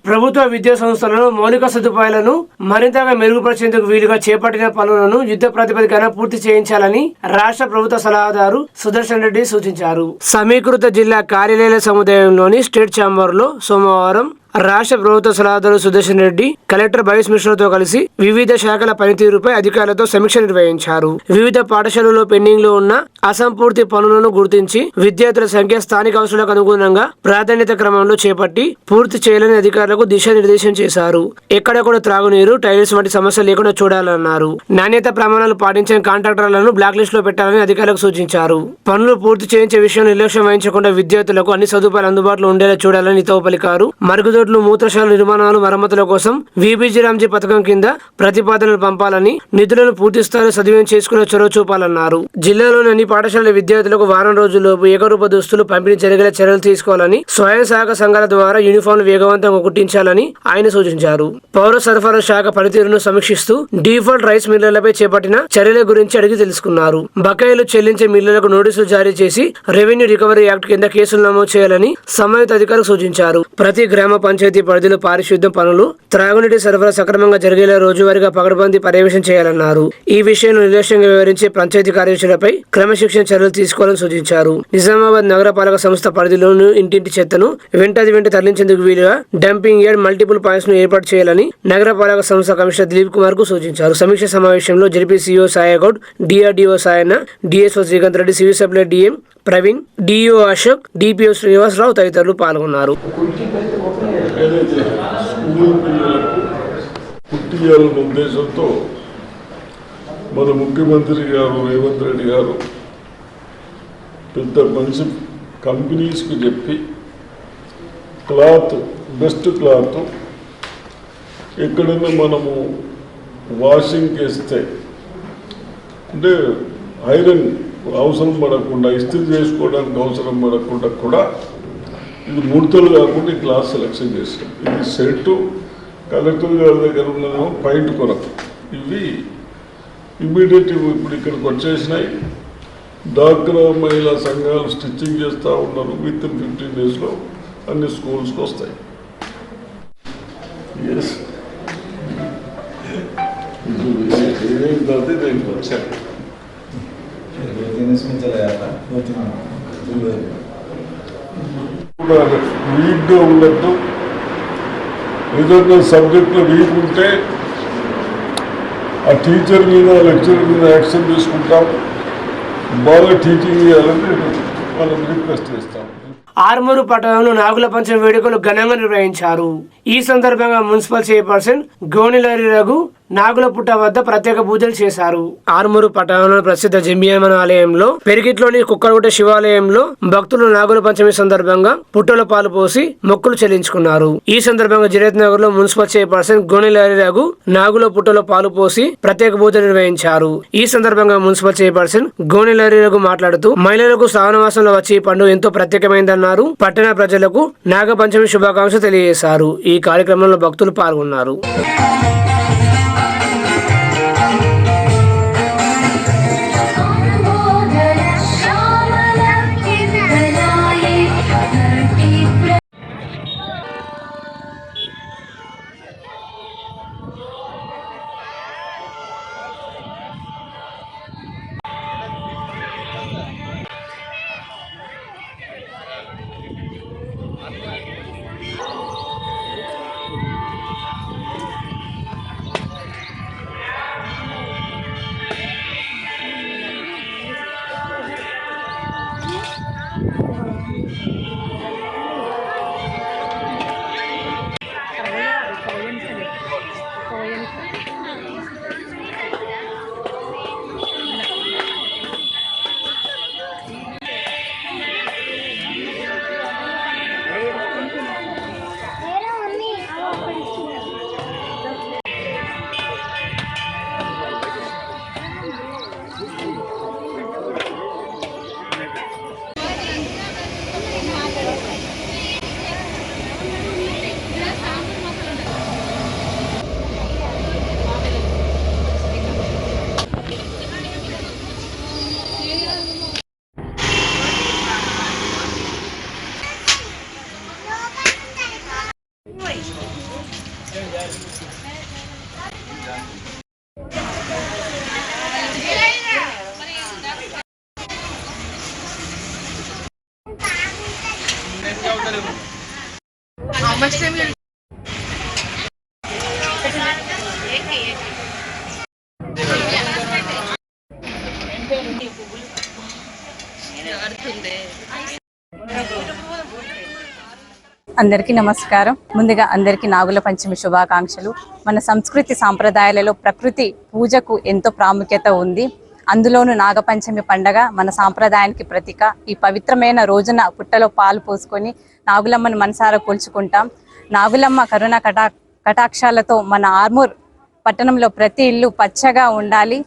ప్రభుత్వ విద్యా సంస్థలలో మౌలిక సదుపాయాలను మరింతగా మెరుగుపరిచేందుకు వీలుగా చేపట్టిన పనులను యుద్ధ ప్రాతిపదికన పూర్తి చేయించాలని రాష్ట్ర ప్రభుత్వ సలహాదారు సుదర్శన్ రెడ్డి సూచించారు. సమీకృత జిల్లా కార్యాలయాల సముదాయంలోని స్టేట్ ఛాంబర్ లో సోమవారం రాష్ట్ర ప్రభుత్వ సలహాదారు సుదర్శన్ రెడ్డి కలెక్టర్ భవేష్ మిశ్రాతో కలిసి వివిధ శాఖల పనితీరుపై అధికారులతో సమీక్ష నిర్వహించారు. వివిధ పాఠశాలల్లో పెండింగ్ లో ఉన్న అసంపూర్తి పనులను గుర్తించి విద్యార్థుల సంఖ్య స్థానిక అవసరాలకు అనుగుణంగా ప్రాధాన్యత క్రమంలో చేపట్టి పూర్తి చేయాలని అధికారులకు దిశానిర్దేశం చేశారు. ఎక్కడెక్కడ త్రాగునీరు, టైల్స్ వంటి సమస్యలు లేకుండా చూడాలన్నారు. నాణ్యత ప్రమాణాలు పాటించిన కాంట్రాక్టర్లను బ్లాక్ లిస్ట్ లో పెట్టాలని అధికారులకు సూచించారు. పనులు పూర్తి చేయించే విషయంలో నిర్లక్ష్యం వహించకుండా విద్యార్థులకు అన్ని సదుపాయాలు అందుబాటులో ఉండేలా చూడాలని హితవు పలికారు. మరుగుదొడ్లు, మూత్రశాల నిర్మాణాలు, మరమ్మతుల కోసం వీబీజీ రామ్జీ పథకం కింద ప్రతిపాదనలు పంపాలని, నిధులను పూర్తి స్థాయిలో సద్వినియోగం చేసుకునే చొరవ చూపాలన్నారు. జిల్లాలోని అన్ని పాఠశాలల విద్యార్థులకు వారం రోజుల్లోపు ఏకరూప దుస్తులు పంపిణీ జరిగేలా చర్యలు తీసుకోవాలని, స్వయం సహాయక సంఘాల ద్వారా యూనిఫామ్లు వేగవంతంగా కుట్టించాలని ఆయన సూచించారు. పౌర సరఫరా శాఖ పనితీరును సమీక్షిస్తూ డిఫాల్ట్ రైస్ మిల్లర్లపై చేపట్టిన చర్యల గురించి అడిగి తెలుసుకున్నారు. బకాయిలు చెల్లించే మిల్లులకు నోటీసులు జారీ చేసి రెవెన్యూ రికవరీ యాక్ట్ కింద కేసులు నమోదు చేయాలని సంబంధిత అధికారులకు సూచించారు. ప్రతి గ్రామ పంచాయతీ పరిధిలో పారిశుద్ధ్యం పనులు, త్రాగునీటి సరఫరా సక్రమంగా జరిగేలా రోజువారీగా పకడ్బందీ పర్యవేక్షణ చేయాలన్నారు. ఈ విషయంలో నిర్లక్ష్యంగా వివరించే పంచాయతీ కార్యదర్శులపై క్రమశిక్షణ చర్యలు తీసుకోవాలని సూచించారు. నిజామాబాద్ నగరపాలక సంస్థ పరిధిలోని ఇంటింటి చెత్తను వెంట తరలించేందుకు వీలుగా డంపింగ్ యార్డ్, మల్టిపుల్ పాయింట్స్ ను ఏర్పాటు చేయాలని నగరపాలక సంస్థ కమిషనర్ దిలీప్ కుమార్ కు సూచించారు. సమీక్ష సమావేశంలో ZPCEO Sayagoud, DRDO Sayanna, DSO Srikanth Reddy, civil supply DM Praveen, DO Ashok, DPO Srinivasarao తదితరులు పాల్గొన్నారు. ఏదైతే స్కూల్ పిల్లలకు పుట్టియాలన్న ఉద్దేశంతో మన ముఖ్యమంత్రి గారు రేవంత్ రెడ్డి గారు పెద్ద మంచి కంపెనీస్కి చెప్పి క్లాత్, బెస్ట్ క్లాత్ ఎక్కడైనా మనము వాషింగ్కి వేస్తే అంటే ఐరన్ అవసరం పడకుండా, ఇస్త్రీ చేసుకోవడానికి అవసరం పడకుండా కూడా ఇది ముడతలు కాకుండా ఈ క్లాస్ సెలెక్షన్ చేసాం. ఇది సెట్ కలెక్టర్ గారి దగ్గర ఉన్నదేమో పాయింట్ కొరకు. ఇవి ఇమ్మీడియట్ ఇప్పుడు ఇక్కడికి వచ్చేసినాయి. డాక్రా మహిళా సంఘాలు స్టిచ్చింగ్ చేస్తూ ఉన్నారు. విత్ ఇన్ 15 daysలో అన్ని స్కూల్స్కి వస్తాయి. ఏమేమి తర్వాత దీనికి వచ్చాను వీక్గా ఉన్నట్టు, ఏదైనా సబ్జెక్ట్లో వీక్ ఉంటే ఆ టీచర్ మీద, లెక్చరర్ మీద యాక్షన్ తీసుకుంటాం. బాగా టీచింగ్ చేయాలని వాళ్ళని రిక్వెస్ట్ చేస్తాం. ఆర్మూరు పట్టణంలో నాగుల పంచమి వేడుకలు ఘనంగా నిర్వహించారు. ఈ సందర్భంగా మున్సిపల్ చైర్పర్సన్ గోనిలారి రఘు నాగుల పుట్ట వద్ద ప్రత్యేక పూజలు చేశారు. ఆర్మూరు పట్టణంలోని ప్రసిద్ధ జంబియమ్మన్ ఆలయంలో, పెరిగిట్లోని కుక్కరగుట్ట శివాలయంలో భక్తులు నాగుల పంచమి సందర్భంగా పుట్టలో పాలు పోసి మొక్కులు చెల్లించుకున్నారు. ఈ సందర్భంగా జిరేత్ నగర్ లో మున్సిపల్ చైర్పర్సన్ గోనిలారి రఘు నాగుల పుట్టలో పాలు పోసి ప్రత్యేక పూజలు నిర్వహించారు. ఈ సందర్భంగా మున్సిపల్ చైర్పర్సన్ గోనిలారి రఘు మాట్లాడుతూ మహిళలకు శ్రావణమాసంలో వచ్చే ఈ పండుగ ఎంతో ప్రత్యేకమైందన్నారు. పట్టణ ప్రజలకు నాగ పంచమి శుభాకాంక్షలు తెలియజేశారు. ఈ కార్యక్రమంలో భక్తులు పాల్గొన్నారు. అందరికీ నమస్కారం. ముందుగా అందరికీ నాగుల పంచమి శుభాకాంక్షలు. మన సంస్కృతి సాంప్రదాయాలలో ప్రకృతి పూజకు ఎంతో ప్రాముఖ్యత ఉంది. అందులోనూ నాగపంచమి పండగ మన సాంప్రదాయానికి ప్రతీక. ఈ పవిత్రమైన రోజున పుట్టలో పాలు పోసుకొని నాగులమ్మను మనసారా కొలుచుకుంటాం. నాగులమ్మ కరుణ కటాక్షాలతో మన ఆర్మూర్ పట్టణంలో ప్రతి ఇల్లు పచ్చగా ఉండాలి,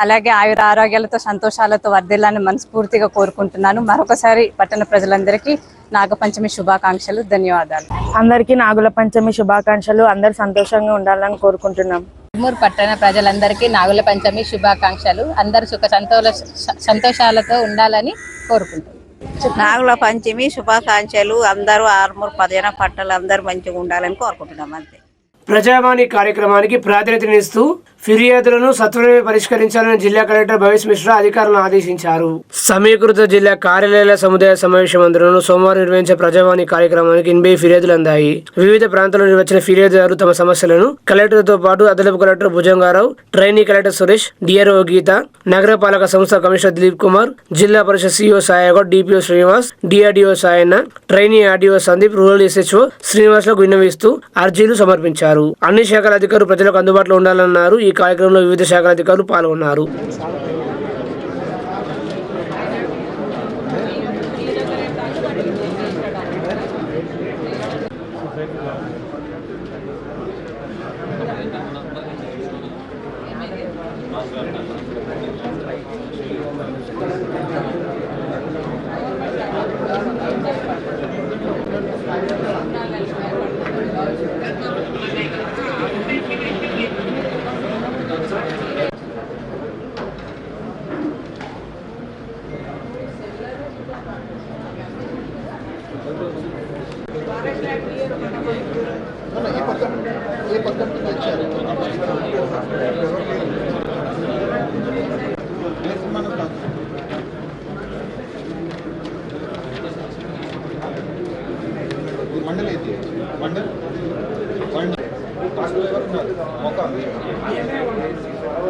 అలాగే ఆయుర ఆరోగ్యాలతో సంతోషాలతో వర్ధిల్లాలని మనస్ఫూర్తిగా కోరుకుంటున్నాను. మరొకసారి పట్టణ ప్రజలందరికీ నాగపంచమి శుభాకాంక్షలు. ధన్యవాదాలు. అందరికీ నాగుల పంచమి శుభాకాంక్షలు. అందరు సంతోషంగా ఉండాలని కోరుకుంటున్నాం. ఆర్మూర్ పట్టణ ప్రజలందరికీ నాగుల పంచమి శుభాకాంక్షలు. అందరూ సుఖ సంతోషాలతో ఉండాలని కోరుకుంటున్నాం. నాగుల పంచమి శుభాకాంక్షలు. అందరూ ఆర్మూర్ పదిహేన పట్టలు అందరూ మంచిగా ఉండాలని కోరుకుంటున్నాం. అంతే. ప్రజావాణి కార్యక్రమానికి ప్రాధాన్యతనిస్తూ ఫిర్యాదులను సత్వరమే పరిష్కరించాలని జిల్లా కలెక్టర్ భవేష్ మిశ్రా అధికారులను ఆదేశించారు. సమీకృత జిల్లా కార్యాలయాల సముదాయ సమావేశ మందిరంలో సోమవారం నిర్వహించే ప్రజావాణి కార్యక్రమానికి 80 ఫిర్యాదులు అందాయి. వివిధ ప్రాంతాల్లో వచ్చిన ఫిర్యాదుదారులు తమ సమస్యలను కలెక్టర్తో పాటు అదనపు collector Bhujangarao, trainee collector Suresh, DRO Geetha, నగరపాలక సంస్థ commissioner Dilip Kumar, Zilla Parishad CEO Sayagoud, DPO Srinivas, DRDO Sayanna, trainee RDO Sandeep, rural SHO శ్రీనివాస్లకు విన్నవిస్తూ అర్జీలు సమర్పించారు. అన్ని శాఖల అధికారులు ప్రజలకు అందుబాటులో ఉండాలన్నారు. ఈ కార్యక్రమంలో వివిధ శాఖల అధికారులు పాల్గొన్నారు.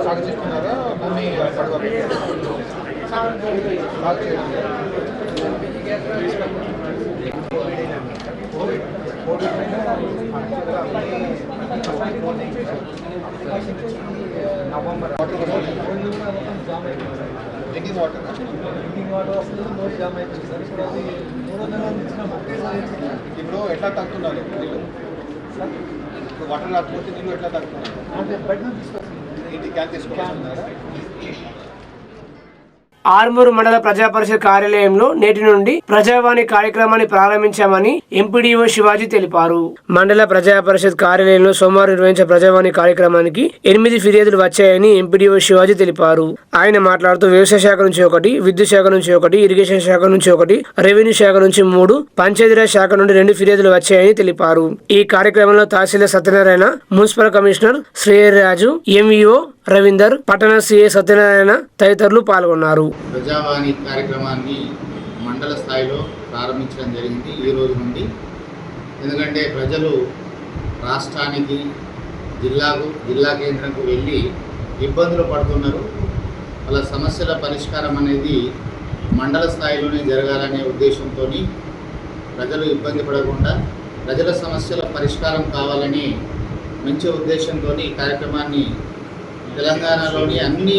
సాగు చేస్తున్నారా భూమి డ్రింకింగ్ వాటర్ ఇప్పుడు ఎట్లా తగ్గుతున్నారు నీళ్ళు? ఇప్పుడు వాటర్ రాకపోతే నీళ్ళు ఎట్లా తగ్గుతున్నారు? ఇంటి క్యాన్ తీసుకుంటున్నారా? ఆర్మూరు మండల ప్రజా పరిషత్ కార్యాలయంలో నేటి నుండి ప్రజావాణి కార్యక్రమాన్ని ప్రారంభించామని ఎంపీడీఓ శివాజీ తెలిపారు. మండల ప్రజా పరిషత్ కార్యాలయంలో సోమవారం నిర్వహించిన ప్రజావాణి కార్యక్రమానికి 8 ఫిర్యాదులు వచ్చాయని ఎంపీడీఓ శివాజీ తెలిపారు. ఆయన మాట్లాడుతూ వ్యవసాయ శాఖ నుంచి 1, విద్యుత్ శాఖ నుంచి 1, ఇరిగేషన్ శాఖ నుంచి 1, రెవెన్యూ శాఖ నుంచి 3, పంచాయతీరాజ్ శాఖ నుండి 2 ఫిర్యాదులు వచ్చాయని తెలిపారు. ఈ కార్యక్రమంలో tahsildar Satyanarayana, municipal commissioner Sriraju, MEO Ravinder, పట్టణ సిఏ సత్యనారాయణ తదితరులు పాల్గొన్నారు. ప్రజావాణి కార్యక్రమాన్ని మండల స్థాయిలో ప్రారంభించడం జరిగింది ఈ రోజు నుండి. ఎందుకంటే ప్రజలు రాష్ట్రానికి జిల్లా కేంద్రంకు వెళ్ళి ఇబ్బందులు పడుతున్నారు. వాళ్ళ సమస్యల పరిష్కారం అనేది మండల స్థాయిలోనే జరగాలనే ఉద్దేశంతో ప్రజలు ఇబ్బంది పడకుండా ప్రజల సమస్యల పరిష్కారం కావాలని మంచి ఉద్దేశంతో ఈ కార్యక్రమాన్ని తెలంగాణలోని అన్ని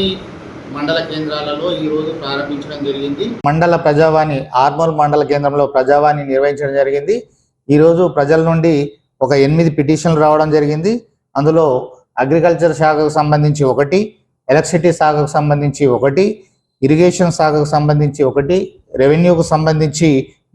మండల కేంద్రాలలో ఈరోజు ప్రారంభించడం జరిగింది. మండల ప్రజావాణి ఆర్మూర్ మండల కేంద్రంలో ప్రజావాణి నిర్వహించడం జరిగింది. ఈరోజు ప్రజల నుండి ఒక 8 పిటిషన్లు రావడం జరిగింది. అందులో అగ్రికల్చర్ శాఖకు సంబంధించి 1, ఎలక్ట్రిసిటీ శాఖకు సంబంధించి 1, ఇరిగేషన్ శాఖకు సంబంధించి 1, రెవెన్యూకు సంబంధించి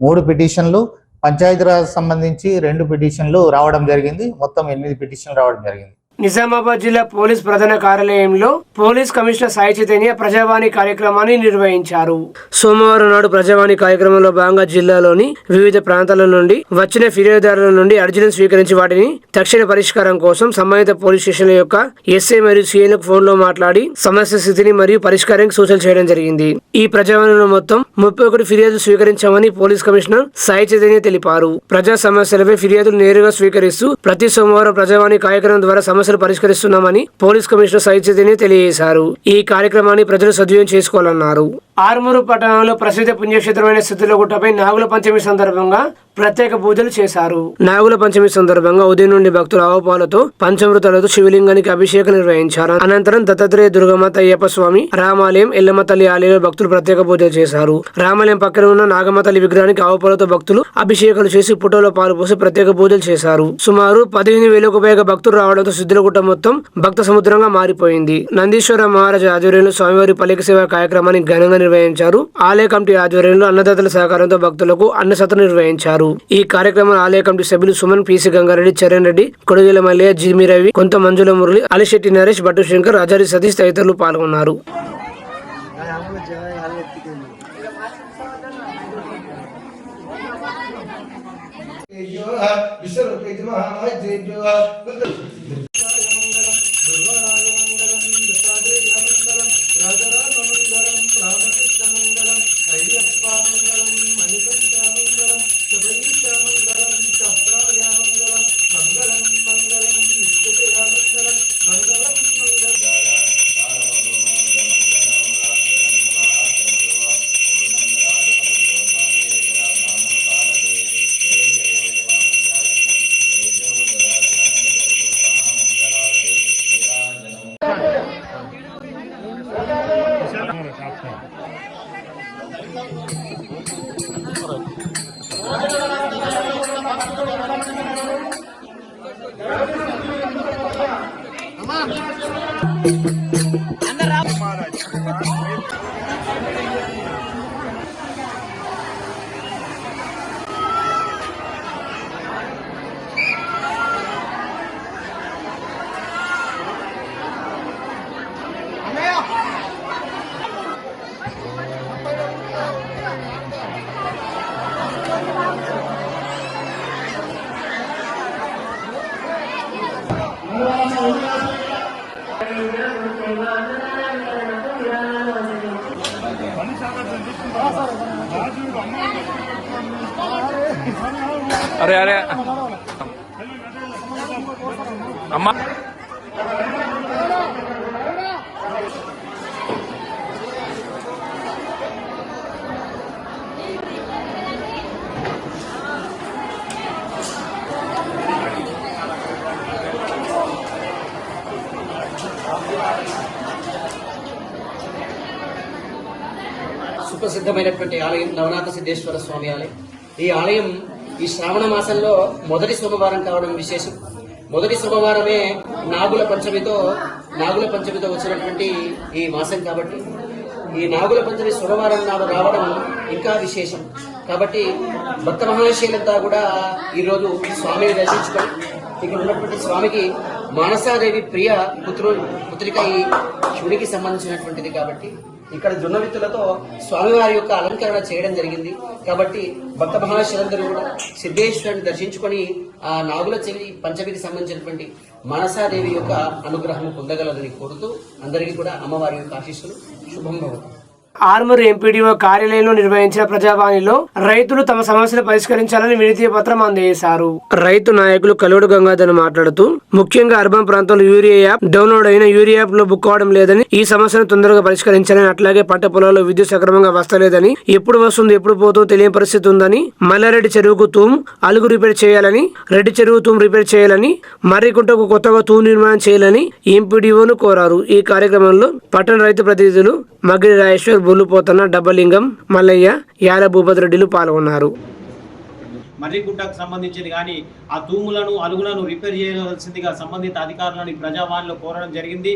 3 పిటిషన్లు, పంచాయతీరాజ్ సంబంధించి 2 పిటిషన్లు రావడం జరిగింది. మొత్తం 8 పిటిషన్లు రావడం జరిగింది. నిజామాబాద్ జిల్లా పోలీస్ ప్రధాన కార్యాలయంలో పోలీస్ కమిషనర్ సాయి చైతన్య ప్రజావాణి కార్యక్రమాన్ని నిర్వహించారు. సోమవారం నాడు ప్రజావాణి కార్యక్రమంలో భాగంగా జిల్లాలోని వివిధ ప్రాంతాల నుండి వచ్చిన ఫిర్యాదుదారుల నుండి అర్జీలను స్వీకరించి వాటిని తక్షణ పరిష్కారం కోసం సంబంధిత పోలీస్ స్టేషన్ల యొక్క ఎస్ఐ మరియు సిఐలకు ఫోన్ లో మాట్లాడి సమస్య స్థితిని మరియు పరిష్కారానికి సూచనలు చేయడం జరిగింది. ఈ ప్రజావాణిలో మొత్తం 31 ఫిర్యాదులు స్వీకరించామని పోలీస్ కమిషనర్ సాయి చైతన్య తెలిపారు. ప్రజా సమస్యలపై ఫిర్యాదులు నేరుగా స్వీకరిస్తూ ప్రతి సోమవారం ప్రజావాణి కార్యక్రమం ద్వారా సమస్యలు పరిష్కరిస్తున్నామని పోలీస్ కమిషనర్ సాయి చైతన్య తెలియజేశారు. ఈ కార్యక్రమాన్ని ప్రజలు సద్వినియోగం చేసుకోవాలన్నారు. ఆర్మూరు పట్టణంలో ప్రసిద్ధ పుణ్యక్షేత్రమైన సిద్ధులగుట్టపై నాగుల పంచమి సందర్భంగా ప్రత్యేక పూజలు చేశారు. నాగుల పంచమి సందర్భంగా ఉదయం నుండి భక్తుల ఆవుపాలతో పంచామృతాలతో శివలింగానికి అభిషేకం నిర్వహించారు. అనంతరం దత్తాత్రేయ దుర్గమాత అయ్యప్ప స్వామి రామాలయం ఎల్లమ్మ తల్లి ఆలయంలో భక్తులు ప్రత్యేక పూజలు చేశారు. రామాలయం పక్కన ఉన్న నాగమ్మ తల్లి విగ్రహానికి ఆవుపాలతో భక్తులు అభిషేకాలు చేసి పుట్టలో పాలు పోసి ప్రత్యేక పూజలు చేశారు. సుమారు 15,000కు పైగా భక్తులు రావడంతో సిద్ధులగుట్ట మొత్తం భక్త సముద్రంగా మారిపోయింది. నందీశ్వర మహారాజు ఆధ్వర్యంలో స్వామివారి పల్లకి సేవ కార్యక్రమాన్ని ఘనంగా నిర్వహించారు. ఆలయ కమిటీ ఆధ్వర్యంలో అన్నదాతల సహకారంతో భక్తులకు అన్నసత్రం నిర్వహించారు. ఈ కార్యక్రమంలో ఆలయ కమిటీ సభ్యులు సుమన్, పీసీ గంగారెడ్డి, చరణ్ రెడ్డి, కొడుగేల మల్లయ్య, జిమి రవి, కొంత మంజుల మురళి, అలిశెట్టి నరేష్, భట్టు శంకర్, రాజారి సతీష్ తదితరులు పాల్గొన్నారు. अरे अरे अम्मा సుప్రసిద్ధమైనటువంటి ఆలయం నవనాథ సిద్ధేశ్వర స్వామి ఆలయం. ఈ ఆలయం ఈ శ్రావణ మాసంలో మొదటి సోమవారం కావడం విశేషం. మొదటి సోమవారమే నాగుల పంచమితో వచ్చినటువంటి ఈ మాసం కాబట్టి ఈ నాగుల పంచమి సోమవారం నాడు రావడం ఇంకా విశేషం. కాబట్టి భక్త మహాశయులంతా కూడా ఈరోజు స్వామిని దర్శించుకొని ఇక్కడ ఉన్నటువంటి స్వామికి మానసాదేవి ప్రియ పుత్రిక ఈ శివుడికి సంబంధించినటువంటిది కాబట్టి ఇక్కడ జొన్న విత్తులతో స్వామివారి యొక్క అలంకరణ చేయడం జరిగింది. కాబట్టి భక్త మహాశయులందరూ కూడా సిద్ధేశ్వరుని దర్శించుకొని ఆ నాగుల పంచమికి సంబంధించినటువంటి మానసాదేవి యొక్క అనుగ్రహం పొందగలదని కోరుతూ అందరికీ కూడా అమ్మవారి యొక్క ఆశీస్సులు శుభం భవతు. ఆర్మూరు ఎంపీడీఓ కార్యాలయంలో నిర్వహించిన ప్రజావాణిలో రైతులు తమ సమస్యలు పరిష్కరించాలని వినతి పత్రం అందజేశారు. రైతు నాయకులు కలువడు గంగాధర్ మాట్లాడుతూ ముఖ్యంగా అర్బన్ ప్రాంతాల్లో యూరియా యాప్ డౌన్లోడ్ అయిన యూరియా యాప్ లో బుక్ అవడం లేదని, ఈ సమస్యను తొందరగా పరిష్కరించాలని, అట్లాగే పంట పొలాల్లో విద్యుత్ సక్రమంగా వస్తలేదని, ఎప్పుడు వస్తుంది ఎప్పుడు పోతుందో తెలియని పరిస్థితి ఉందని, మల్లారెడ్డి చెరువుకు తూము అలుగు రిపేర్ చేయాలని, రెడ్డి చెరువు తూము రిపేర్ చేయాలని, మర్రికుంటకు కొత్తగా తూము నిర్మాణం చేయాలని ఎంపీడీఓను కోరారు. ఈ కార్యక్రమంలో పట్టణ రైతు ప్రతినిధులు మగిరి రాజేశ్వర్, బొల్లుపోతన్న, డబ్బలింగం, మల్లయ్య, యాల భూపతిరెడ్డిలు పాల్గొన్నారు. మర్రిగుట్టకు సంబంధించింది కానీ ఆ తూములను అలుగులను రిపేర్ చేయవలసిందిగా సంబంధిత అధికారులను ప్రజావాణిలో కోరడం జరిగింది.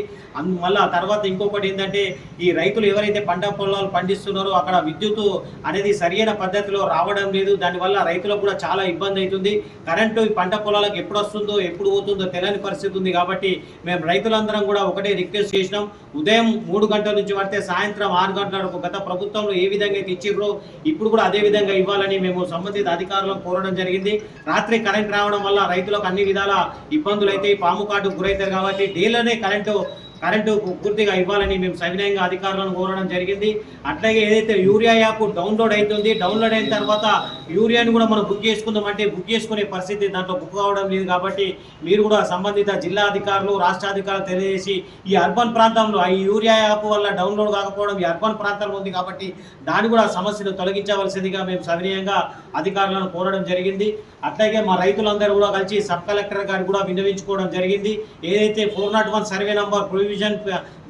మళ్ళీ తర్వాత ఇంకొకటి ఏంటంటే ఈ రైతులు ఎవరైతే పంట పొలాలు పండిస్తున్నారో అక్కడ విద్యుత్ అనేది సరైన పద్ధతిలో రావడం లేదు. దానివల్ల రైతులకు కూడా చాలా ఇబ్బంది అవుతుంది. కరెంటు ఈ పంట పొలాలకు ఎప్పుడు వస్తుందో ఎప్పుడు పోతుందో తెలియని పరిస్థితి ఉంది. కాబట్టి మేము రైతులందరం కూడా ఒకటే రిక్వెస్ట్ చేసినాం, ఉదయం 3 గంటల నుంచి పడితే సాయంత్రం 6 గంటల వరకు గత ప్రభుత్వంలో ఏ విధంగా అయితే ఇచ్చిర్రో ఇప్పుడు కూడా అదే విధంగా ఇవ్వాలని మేము సంబంధిత అధికారులను కోరడం జరిగింది. రాత్రి కరెంట్ రావడం వల్ల రైతులకు అన్ని విధాల ఇబ్బందులు అయితే పాము కాటుకు గురవుతారు. కాబట్టి డేలోనే కరెంటు కరెంటు పూర్తిగా ఇవ్వాలని మేము సవినయంగా అధికారులను కోరడం జరిగింది. అట్లాగే ఏదైతే యూరియా యాప్ డౌన్లోడ్ అవుతుంది, డౌన్లోడ్ అయిన తర్వాత యూరియాని కూడా మనం బుక్ చేసుకుందాం అంటే బుక్ చేసుకునే పరిస్థితి దాంట్లో బుక్ కావడం లేదు. కాబట్టి మీరు కూడా సంబంధిత జిల్లా అధికారులు, రాష్ట్ర అధికారులు తెలియజేసి ఈ అర్బన్ ప్రాంతంలో ఈ యూరియా యాప్ వల్ల డౌన్లోడ్ కాకపోవడం ఈ అర్బన్ ప్రాంతంలో ఉంది కాబట్టి దాన్ని కూడా సమస్యను తొలగించవలసిందిగా మేము సవినయంగా అధికారులను కోరడం జరిగింది. అట్లాగే మా రైతులందరూ కూడా కలిసి సబ్ కలెక్టర్ గారికి కూడా విన్నవించుకోవడం జరిగింది. ఏదైతే 401 సర్వే నంబర్ ప్రొవిజన్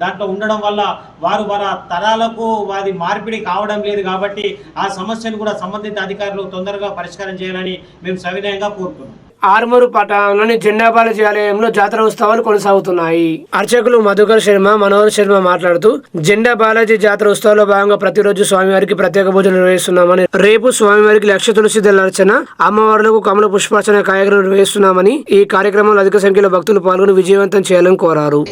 దాంట్లో ఉండడం వల్ల వారి తరాలకు వారి మార్పిడి కావడం లేదు కాబట్టి ఆ సమస్యను కూడా సంబంధిత అధికారులు తొందరగా పరిష్కారం చేయాలని మేము సవినయంగా కోరుతున్నాం. ఆర్మూరు పట్టణంలోని జెండా బాలాజీ ఆలయంలో జాతర ఉత్సవాలు కొనసాగుతున్నాయి. అర్చకులు మధుకర్ శర్మ, మనోహర్ శర్మ మాట్లాడుతూ జెండా బాలాజీ జాతర ఉత్సవాల్లో భాగంగా ప్రతిరోజు స్వామివారికి ప్రత్యేక పూజలు నిర్వహిస్తున్నామని, రేపు స్వామివారికి లక్ష తులసి దళార్చన, అమ్మవార్లకు కమల పుష్పార్చన కార్యక్రమం నిర్వహిస్తున్నామని, ఈ కార్యక్రమంలో అధిక సంఖ్యలో భక్తులు పాల్గొని విజయవంతం చేయాలని కోరారు.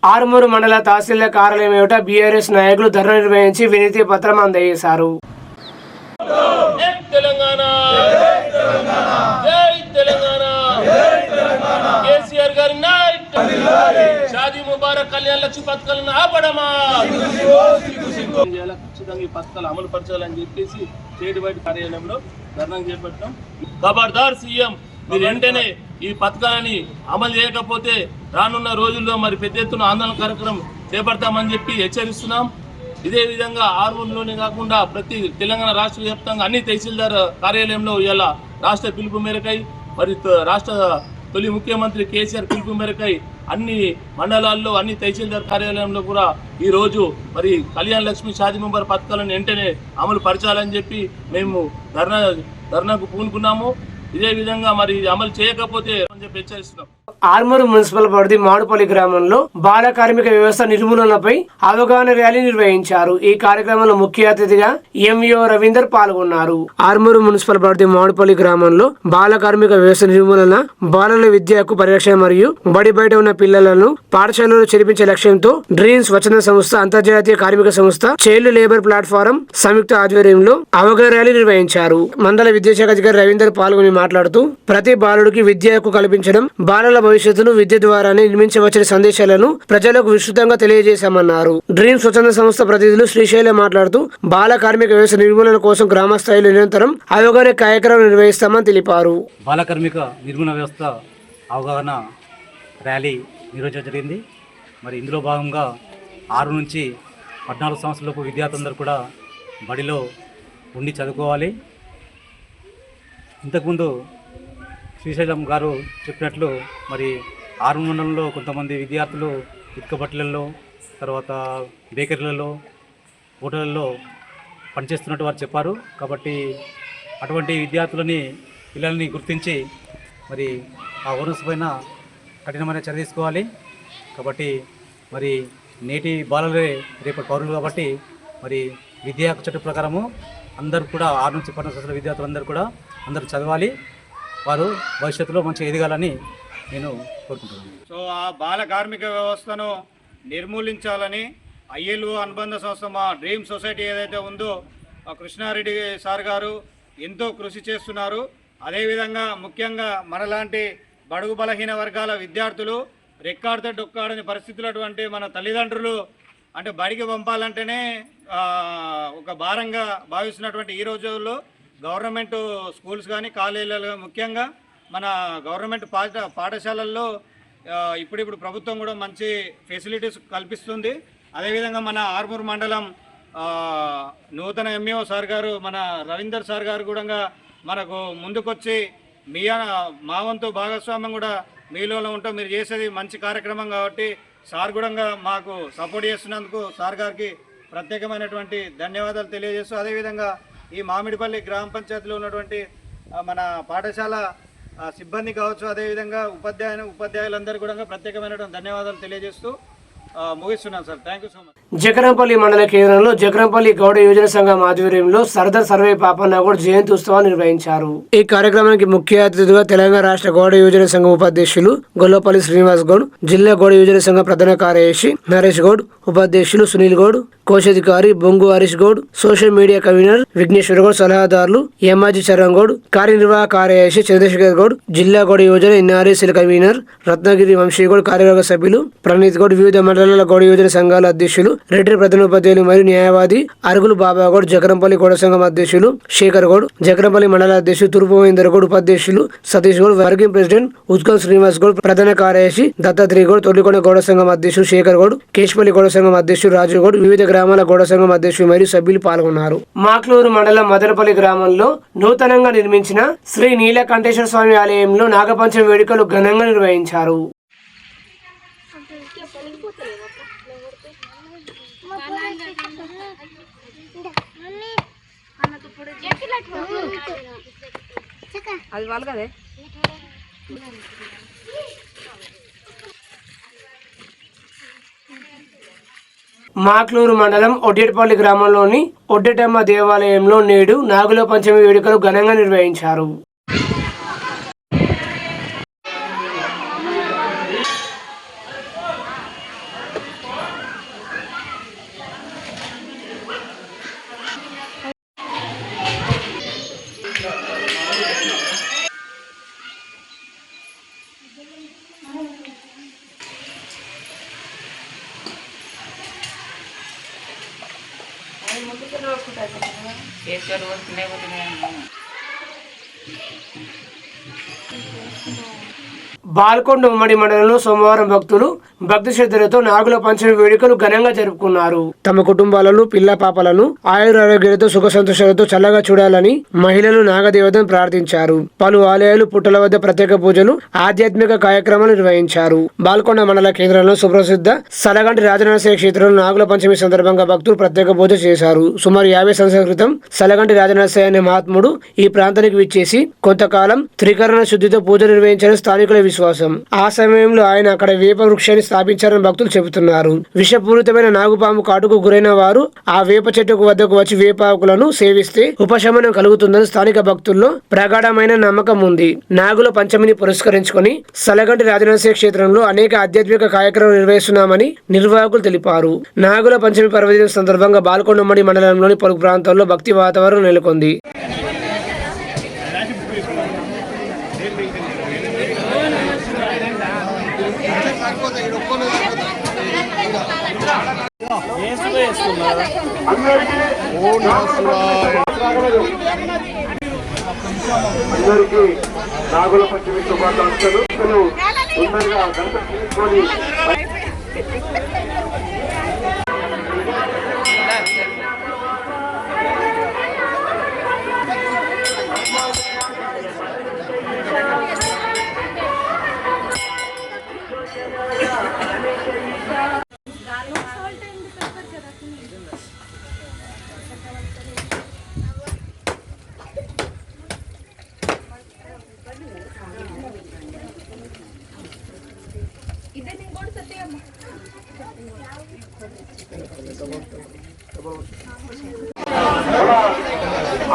ఆర్మూరు మండల తహసీల్దార్ కార్యాలయం ఏమిట బీఆర్ఎస్ నాయకులు ధర్నా నిర్వహించి వినతి పత్రం అందజేశారు. షాదీ ముబారక్ కళ్యాణ లక్ష్మి పథకాలను ఆపడమా, ఖచ్చితంగా ఈ పథకాలు అమలు పరచాలని చెప్పేసి స్టేట్ వైడ్ కార్యాలయంలో ధర్నా చేపట్టాం. ఖబర్దార్ సీఎం, మీరు వెంటనే ఈ పథకాలని అమలు చేయకపోతే రానున్న రోజుల్లో మరి పెద్ద ఎత్తున ఆందోళన కార్యక్రమం చేపడతామని చెప్పి హెచ్చరిస్తున్నాం. ఇదే విధంగా ఆర్మూర్లోనే కాకుండా ప్రతి తెలంగాణ రాష్ట్ర వ్యాప్తంగా అన్ని తహసీల్దార్ కార్యాలయంలో ఇలా రాష్ట్ర పిలుపు మేరకై మరి రాష్ట్ర తొలి ముఖ్యమంత్రి కేసీఆర్ పిలుపు మేరకై అన్ని మండలాల్లో అన్ని తహసీల్దార్ కార్యాలయంలో కూడా ఈ రోజు మరి కళ్యాణ లక్ష్మి షాదీ ముబారక్ పథకాలను వెంటనే అమలు పరచాలని చెప్పి మేము ధర్నాకు పూనుకున్నాము. ఇదే విధంగా మరి అమలు చేయకపోతే అని చెప్పి హెచ్చరిస్తున్నాం. ఆర్మూరు మున్సిపల్ పరిధి మాడుపల్లి గ్రామంలో బాల కార్మిక వ్యవస్థ నిర్మూలనపై అవగాహన ర్యాలీ నిర్వహించారు. ఈ కార్యక్రమంలో ముఖ్య అతిథిగా ఎంఈఓ రవీందర్ పాల్గొన్నారు. ఆర్మూరు మున్సిపల్ పరిధి మాడుపల్లి గ్రామంలో బాల కార్మిక వ్యవస్థ నిర్మూలన, బాలల విద్య హక్కు పరిరక్షణ మరియు బడి బయట ఉన్న పిల్లలను పాఠశాలలో చేర్పించే లక్ష్యంతో డ్రీమ్స్ స్వచ్ఛంద సంస్థ, అంతర్జాతీయ కార్మిక సంస్థ, చైల్డ్ లేబర్ ప్లాట్ఫారం సంయుక్త ఆధ్వర్యంలో అవగాహన ర్యాలీ నిర్వహించారు. మండల విద్యాశాఖ అధికారి రవీందర్ పాల్గొని మాట్లాడుతూ ప్రతి బాలుడికి విద్య హక్కు కల్పించడం, బాలల భవిష్యత్తును విద్య ద్వారానే నిర్మించవచ్చని సందేశాలను ప్రజలకు విస్తృతంగా తెలియజేశామన్నారు. డ్రీమ్ స్వచ్ఛంద సంస్థ ప్రతినిధులు శ్రీశైలం మాట్లాడుతూ బాల కార్మిక వ్యవస్థ నిర్మూలన కోసం గ్రామ స్థాయిలో నిరంతరం అవగాహన కార్యక్రమం నిర్వహిస్తామని తెలిపారు. బాల కార్మిక నిర్మూలన వ్యవస్థ అవగాహన ర్యాలీ నిర్వహించడం జరిగింది. మరి ఇందులో భాగంగా 6 నుంచి 14 సంవత్సరాలలోపు విద్యార్థులందరూ కూడా బడిలో ఉండి చదువుకోవాలి. ఇంతకుముందు శ్రీశైలం గారు చెప్పినట్లు మరి ఆర్మూర్ మండలంలో కొంతమంది విద్యార్థులు ఇటుక బట్టలలో, తర్వాత బేకరీలలో, హోటళ్ళల్లో పనిచేస్తున్నట్టు వారు చెప్పారు. కాబట్టి అటువంటి విద్యార్థులని, పిల్లల్ని గుర్తించి మరి ఆ ఓనర్స్ పైన కఠినమైన చర్య తీసుకోవాలి. కాబట్టి మరి నేటి బాలలే రేపటి పౌరులు కాబట్టి మరి విద్యా హక్కు చట్టం ప్రకారము అందరూ కూడా 6 నుంచి 12 సంవత్సరాల విద్యార్థులందరూ కూడా అందరూ చదవాలి. వారు భవిష్యత్తులో మంచిగా ఎదగాలని నేను కోరుకుంటున్నాను. సో ఆ బాల కార్మిక వ్యవస్థను నిర్మూలించాలని ఐఎల్ఓ అనుబంధ సంస్థ మా డ్రీమ్ సొసైటీ ఏదైతే ఉందో కృష్ణారెడ్డి సార్ గారు ఎంతో కృషి చేస్తున్నారు. అదేవిధంగా ముఖ్యంగా మనలాంటి బడుగు బలహీన వర్గాల విద్యార్థులు రెక్కాడితే డొక్కాడని పరిస్థితులు అటువంటి మన తల్లిదండ్రులు అంటే బడికి పంపాలంటేనే ఒక భారంగా భావిస్తున్నటువంటి ఈ రోజుల్లో గవర్నమెంట్ స్కూల్స్ కానీ కాలేజీలు ముఖ్యంగా మన గవర్నమెంట్ పాఠశాలల్లో ఇప్పుడిప్పుడు ప్రభుత్వం కూడా మంచి ఫెసిలిటీస్ కల్పిస్తుంది. అదేవిధంగా మన ఆర్మూర్ మండలం నూతన ఎంఈఓ సార్ గారు, మన రవీందర్ సార్ గారు కూడా మనకు ముందుకొచ్చి మా వంతు భాగస్వామ్యం కూడా మీలో ఉంటాం, మీరు చేసేది మంచి కార్యక్రమం కాబట్టి సార్ కూడా మాకు సపోర్ట్ చేస్తున్నందుకు సార్ గారికి ప్రత్యేకమైనటువంటి ధన్యవాదాలు తెలియజేస్తూ, అదేవిధంగా ఈ మామిడిపల్లి గ్రామ పంచాయతీలో ఉన్నటువంటి మన పాఠశాల సిబ్బంది కావచ్చు, అదేవిధంగా ఉపాధ్యాయులందరూ కూడా ప్రత్యేకమైనటువంటి ధన్యవాదాలు తెలియజేస్తూ ముగిస్తున్నాను sir. Thank you so much. Jakarampalli మండల కేంద్రంలో జకరంపల్లి గౌడ యోజన సంఘం ఆధ్వర్యంలో సర్దార్ సర్వే పాపన్న గౌడ్ జయంతి ఉత్సవాన్ని నిర్వహించారు. ఈ కార్యక్రమానికి ముఖ్య అతిథిగా తెలంగాణ రాష్ట్ర గౌడ యోజన సంఘం ఉపాధ్యక్షులు గొల్లపల్లి శ్రీనివాస్ గౌడ్, జిల్లా గౌడ యోజన సంఘ ప్రధాన కార్యదర్శి నరేష్ గౌడ్, ఉపాధ్యక్షులు సునీల్ గౌడ్, కోశాధికారి Bongu Harish Goud, social media convener Vigneshwara Goud, సలహాదారులు ఎమ్మాజీ చరణ్ గౌడ్, కార్యనిర్వాహక కార్యదర్శి చంద్రశేఖర్ గౌడ్, జిల్లా గౌడ యోజన ఎన్ఆర్ఎస్ఎల్ కన్వీనర్ రత్నగిరి వంశీ గౌడ్, కార్యవర్గ సభ్యులు ప్రణీత్ గౌడ్, వివిధ మండలాల గౌడ యోజన సంఘాల అధ్యక్షులు, రెడ్డి ప్రధాన ఉపాధ్యాయులు మరియు న్యాయవాది అరుగులు బాబా గౌడ్, జకరంపల్లి గౌడ సంఘం అధ్యక్షులు శేఖర్ గౌడ్, జకరంపల్లి మండల అధ్యక్షులు తూర్పు మహేందర్ గౌడ్, ఉపాధ్యక్షులు సతీష్ గౌడ్, వర్కింగ్ ప్రెసిడెంట్ ఉత్కల్ శ్రీనివాస్ గౌడ్, ప్రధాన కార్యదర్శి దత్తాత్రేయ గౌడ్, తొలికొండ గౌడ సంఘం అధ్యక్షులు శేఖర్ గౌడ్, కేశపల్లి గౌడ సంఘం అధ్యక్షులు రాజు గౌడ్, వివిధ గ్రామాల గౌడ సంఘం అధ్యక్షులు మరియు సభ్యులు పాల్గొన్నారు. మాక్లూరు మండలం మదనపల్లి గ్రామంలో నూతనంగా నిర్మించిన శ్రీ నీలకంఠేశ్వర స్వామి ఆలయంలో నాగపంచమి వేడుకలు ఘనంగా నిర్వహించారు. అది వాళ్ళు కదే మాక్లూరు మండలం ఒడ్డేటిపల్లి గ్రామంలోని ఒడ్డెటమ్మ దేవాలయంలో నేడు నాగుల పంచమి వేడుకలు ఘనంగా నిర్వహించారు. బాల్కొండ ఉమ్మడి మండలంలో సోమవారం భక్తులు భక్తి శ్రద్ధలతో నాగుల పంచమి వేడుకలు ఘనంగా జరుపుకున్నారు. తమ కుటుంబాలను పిల్ల పాపలను ఆయురారోగ్యాలతో సుఖ సంతోషాలతో చల్లగా చూడాలని మహిళలు నాగదేవతను ప్రార్థించారు. పలు ఆలయాలు పుట్టల వద్ద ప్రత్యేక పూజలు ఆధ్యాత్మిక కార్యక్రమాలు నిర్వహించారు. బాల్కొండ మండల కేంద్రంలో సుప్రసిద్ధ సలగంటి రాజనరసింహ క్షేత్రంలో నాగుల పంచమి సందర్భంగా భక్తులు ప్రత్యేక పూజ చేశారు. సుమారు 50 సంవత్సరాల క్రితం సలగంటి రాజనరసింహ అనే మహాత్ముడు ఈ ప్రాంతానికి విచ్చేసి కొంతకాలం త్రికరణ శుద్ధితో పూజ నిర్వహించాలని స్థానికుల విశ్వాసం. ఆ సమయంలో ఆయన అక్కడ వేప వృక్షాన్ని స్థాపించారని భక్తులు చెబుతున్నారు. విషపూరితమైన నాగుపాము కాటుకు గురైన వారు ఆ వేప చెట్టుకు వద్దకు వచ్చి వేపాకులను సేవిస్తే ఉపశమనం కలుగుతుందని స్థానిక భక్తుల్లో ప్రగాఢమైన నమ్మకం ఉంది. నాగుల పంచమిని పురస్కరించుకొని సలగంటి రాజనరసింహ క్షేత్రంలో అనేక ఆధ్యాత్మిక కార్యక్రమాలు నిర్వహిస్తున్నామని నిర్వాహకులు తెలిపారు. నాగుల పంచమి పర్వదినం సందర్భంగా బాల్కొండ ఉమ్మడి మండలంలోని పలు ప్రాంతాల్లో భక్తి వాతావరణం నెలకొంది. అందరికీ నాగుల పంచమి శుభాకాంక్షలు. తొందరగా గణపతి తీసుకొని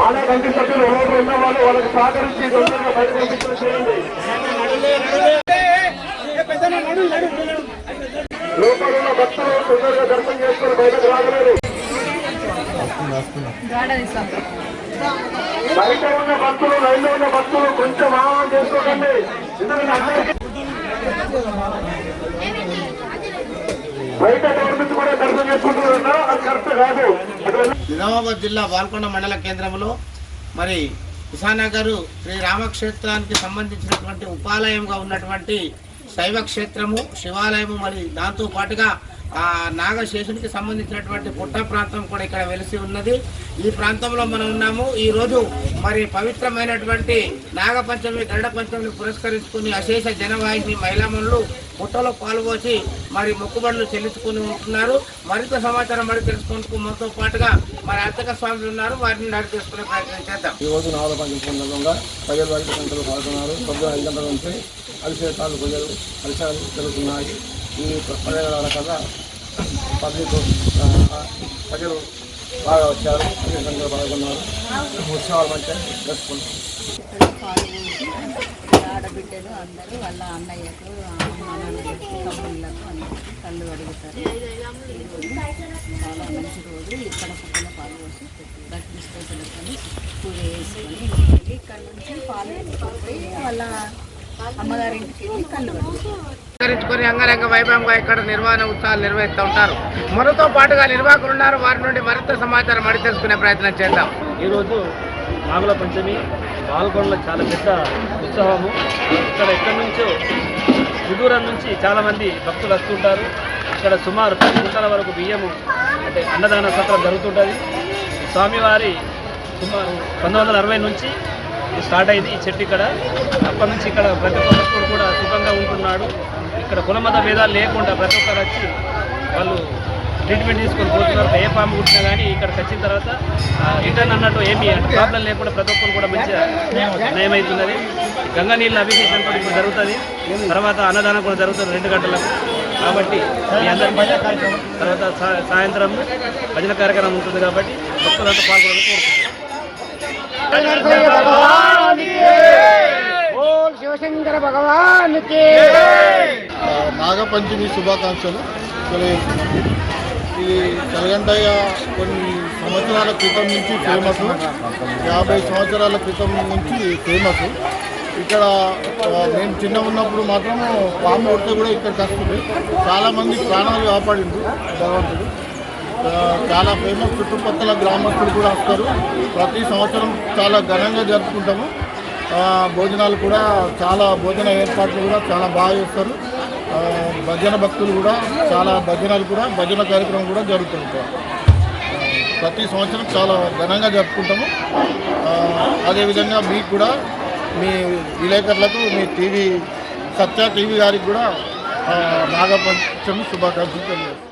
ఆలయ కమిటీ సభ్యులు ఎవరు ఉన్న వాళ్ళు వాళ్ళకి సహకరించి తొందరగా బయట పంపించడం చేయండి. లోపల ఉన్న భక్తులు తొందరగా దర్శనం చేసుకుని బయటకు రాగలేరు. బయట ఉన్న భక్తులు లైన్లో ఉన్న భక్తులు కొంచెం ఆహ్వానం చేసుకోకండి. ఎందుకంటే అందరికీ బయట గవర్నమెంట్ కూడా దర్శనం చేసుకుంటున్నారన్నా అది కరెక్ట్ కాదు. నిజామాబాద్ జిల్లా బాల్కొండ మండల కేంద్రంలో మరి కుషానగర్ శ్రీ రామక్షేత్రానికి సంబంధించినటువంటి ఉపాలయంగా ఉన్నటువంటి శైవ క్షేత్రము, శివాలయము, మరి దాంతో పాటుగా నాగశేషునికి సంబంధించినటువంటి పుట్ట ప్రాంతం కూడా ఇక్కడ వెలిసి ఉన్నది. ఈ ప్రాంతంలో మనం ఉన్నాము. ఈరోజు మరి పవిత్రమైనటువంటి నాగపంచమి గరుడ పంచమిని పురస్కరించుకుని అశేష జనవాహిని మహిళామణులు పుట్టలో పాల్గొచి మరి మొక్కుబడులు చెల్లించుకుని ఉంటున్నారు. మరింత సమాచారం మరి తెలుసుకుంటూ మనతో పాటుగా మరి అర్చక స్వాములు ఉన్నారు, వారిని అడిగి తెలుసుకునే ప్రయత్నం చేద్దాం. ఈరోజు నాగుల పంచమి సందర్భంగా ప్రజలు వారి సంఖ్యలో పాల్గొన్నారు. పొద్దున 5 గంటల నుంచి అభిషేకాలు పూజలు పరిసరాలు జరుగుతున్నాయి. ఈ పర్యాటకాల కల్లా పబ్లిక్ ప్రజలు బాగా వచ్చారు, అన్ని సంఖ్యలో పాల్గొన్నారు. ఉత్సవాలు మంచిగా జరుపుకుంటారు. ఆడబిడ్డలు అందరూ వాళ్ళ అన్నయ్యకు తమ్ముళ్ళకు అందరూ కళ్ళు అడుగుతారు. చాలా మంచి రోజు. ఇక్కడ పుట్టిన పాలు పోసి దర్శించుకొని పూజ చేసుకొని ఇక్కడ నుంచి పాలు పోయి వాళ్ళ అమ్మగారింటికి వెళ్ళి కళ్ళు అడుగుతారు. అంగరంగ వైభవంగా ఇక్కడ నిర్వహణ ఉత్సవాలు నిర్వహిస్తూ ఉంటారు. మనతో పాటుగా నిర్వాహకులు ఉన్నారు, వారి నుండి మరింత సమాచారం అడిగి తెలుసుకునే ప్రయత్నం చేద్దాం. ఈరోజు నాగుల పంచమి పాల్గొనలో చాలా పెద్ద ఉత్సవము. ఇక్కడ ఎక్కడి నుంచో సుదూరం నుంచి చాలామంది భక్తులు వస్తుంటారు. ఇక్కడ సుమారు 10 గుంటల వరకు బియ్యము అంటే అన్నదాన సత్రం జరుగుతుంటుంది. స్వామివారి సుమారు 1960 నుంచి స్టార్ట్ అయింది ఈ చెట్టు ఇక్కడ. అప్పటి నుంచి ఇక్కడ ప్రతి ఒక్కరు కూడా సుఖంగా ఉంటున్నాడు. ఇక్కడ కులమత భేదాలు లేకుండా ప్రతి ఒక్కరు వచ్చి వాళ్ళు ట్రీట్మెంట్ తీసుకొని పోతున్నారు. ఏ పాము కుట్టినా కానీ ఇక్కడికి వచ్చిన తర్వాత రిటర్న్ అన్నట్టు ఏమీ ప్రాబ్లం లేకుండా ప్రతి ఒక్కరు కూడా మంచిగా నయమవుతున్నది. గంగా నీళ్ళ అభిషేకం కూడా ఇప్పుడు జరుగుతుంది. తర్వాత అన్నదానం కూడా జరుగుతుంది 2 గంటలకు. కాబట్టి మీ అందరికీ తర్వాత సాయంత్రం భజన కార్యక్రమం ఉంటుంది. కాబట్టి భక్తులంతా పాల్గొనాలని కోరుకుంటున్నాను. శివశంకర భగవానికి నాగపంచమి శుభాకాంక్షలు తెలియజేస్తున్నాను. ఇది కలగంటయ్య కొన్ని సంవత్సరాల క్రితం నుంచి ఫేమస్, 50 సంవత్సరాల క్రితం నుంచి ఫేమస్. ఇక్కడ నేను చిన్న ఉన్నప్పుడు మాత్రం పాము కొడితే కూడా ఇక్కడికి వస్తుంది. చాలామంది ప్రాణాలు కాపాడింది భగవంతుడు. చాలా ఫేమస్. చుట్టుపక్కల గ్రామస్తులు కూడా వస్తారు. ప్రతి సంవత్సరం చాలా ఘనంగా జరుపుకుంటాము. భోజనాలు కూడా చాలా భోజన ఏర్పాట్లు కూడా చాలా బాగా చేస్తారు. భజన భక్తులు కూడా చాలా భజన కార్యక్రమం కూడా జరుగుతుంటాయి. ప్రతి సంవత్సరం చాలా ఘనంగా జరుపుకుంటాము. అదేవిధంగా మీకు కూడా మీ విలేకరులకు మీ సత్య టీవీ గారికి కూడా నాగపంచమి శుభాకాంక్షలు తెలియజేస్తాను.